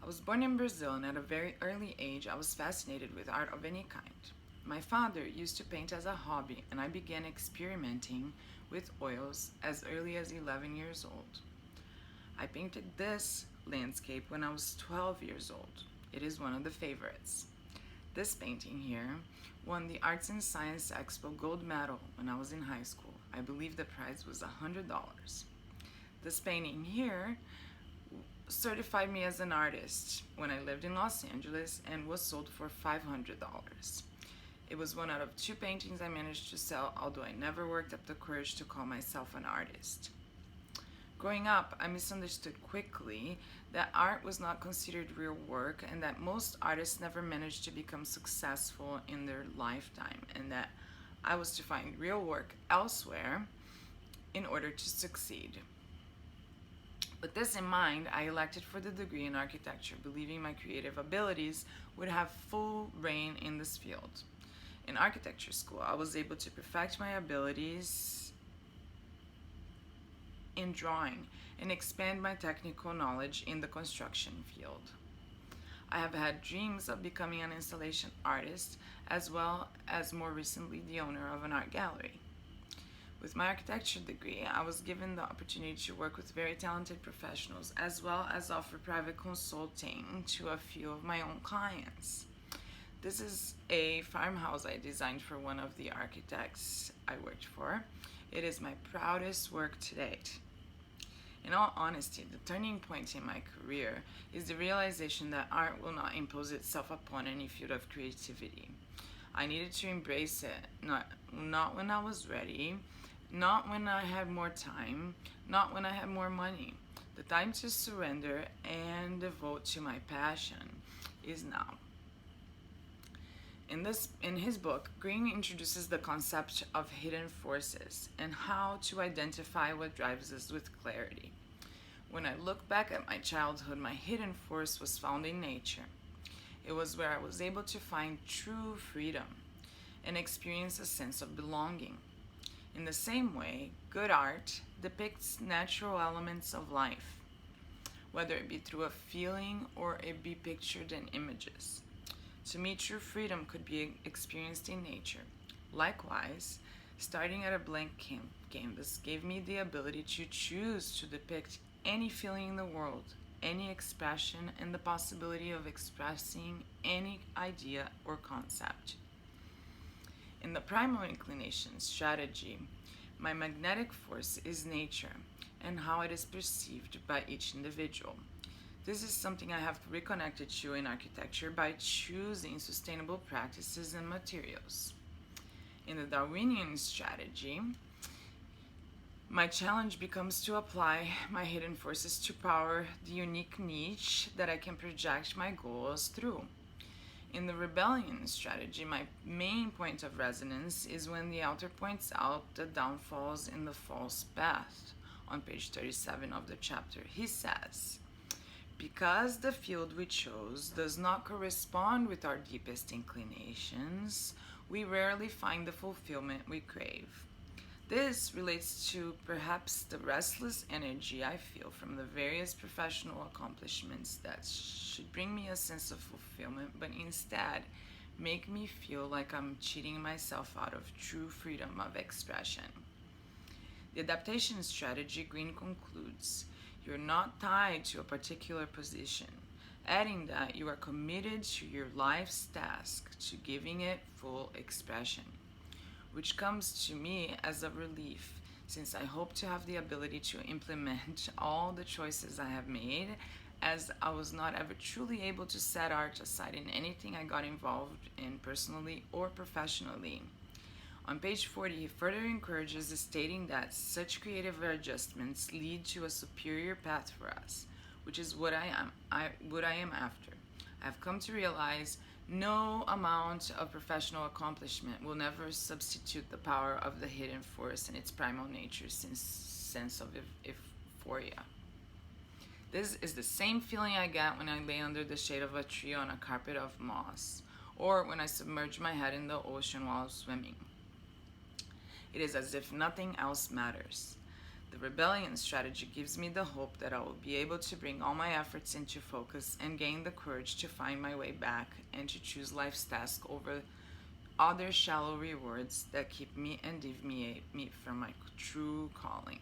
I was born in Brazil, and at a very early age, I was fascinated with art of any kind. My father used to paint as a hobby, and I began experimenting with oils as early as 11 years old. I painted this landscape when I was 12 years old. It is one of the favorites. This painting here won the Arts and Science Expo gold medal when I was in high school. I believe the prize was $100. This painting here certified me as an artist when I lived in Los Angeles and was sold for $500. It was one out of two paintings I managed to sell, although I never worked up the courage to call myself an artist. Growing up, I misunderstood quickly that art was not considered real work and that most artists never managed to become successful in their lifetime, and that I was to find real work elsewhere in order to succeed. With this in mind, I elected for the degree in architecture, believing my creative abilities would have full reign in this field. In architecture school, I was able to perfect my abilities in drawing and expand my technical knowledge in the construction field. I have had dreams of becoming an installation artist, as well as more recently the owner of an art gallery. With my architecture degree, I was given the opportunity to work with very talented professionals, as well as offer private consulting to a few of my own clients. This is a farmhouse I designed for one of the architects I worked for. It is my proudest work to date. In all honesty, the turning point in my career is the realization that art will not impose itself upon any field of creativity. I needed to embrace it, not when I was ready, not when I had more time, not when I had more money. The time to surrender and devote to my passion is now. In his book, Green introduces the concept of hidden forces and how to identify what drives us with clarity. When I look back at my childhood, my hidden force was found in nature. It was where I was able to find true freedom and experience a sense of belonging. In the same way, good art depicts natural elements of life, whether it be through a feeling or it be pictured in images. To me, true freedom could be experienced in nature. Likewise, starting at a blank canvas gave me the ability to choose to depict any feeling in the world, any expression, and the possibility of expressing any idea or concept. In the primal inclination strategy, my magnetic force is nature and how it is perceived by each individual. This is something I have reconnected to in architecture by choosing sustainable practices and materials. In the Darwinian strategy, my challenge becomes to apply my hidden forces to power the unique niche that I can project my goals through. In the rebellion strategy, my main point of resonance is when the author points out the downfalls in the false path. On page 37 of the chapter, he says, because the field we chose does not correspond with our deepest inclinations, we rarely find the fulfillment we crave. This relates to perhaps the restless energy I feel from the various professional accomplishments that should bring me a sense of fulfillment, but instead make me feel like I'm cheating myself out of true freedom of expression. The adaptation strategy, Green concludes, you're not tied to a particular position, adding that you are committed to your life's task, to giving it full expression, which comes to me as a relief, since I hope to have the ability to implement all the choices I have made, as I was not ever truly able to set art aside in anything I got involved in personally or professionally. On page 40, he further encourages stating that such creative adjustments lead to a superior path for us, which is what I am after. I've come to realize no amount of professional accomplishment will never substitute the power of the hidden force and its primal nature's sense of euphoria. This is the same feeling I get when I lay under the shade of a tree on a carpet of moss, or when I submerge my head in the ocean while swimming. It is as if nothing else matters. The rebellion strategy gives me the hope that I will be able to bring all my efforts into focus and gain the courage to find my way back and to choose life's task over other shallow rewards that keep me and deviate me from my true calling.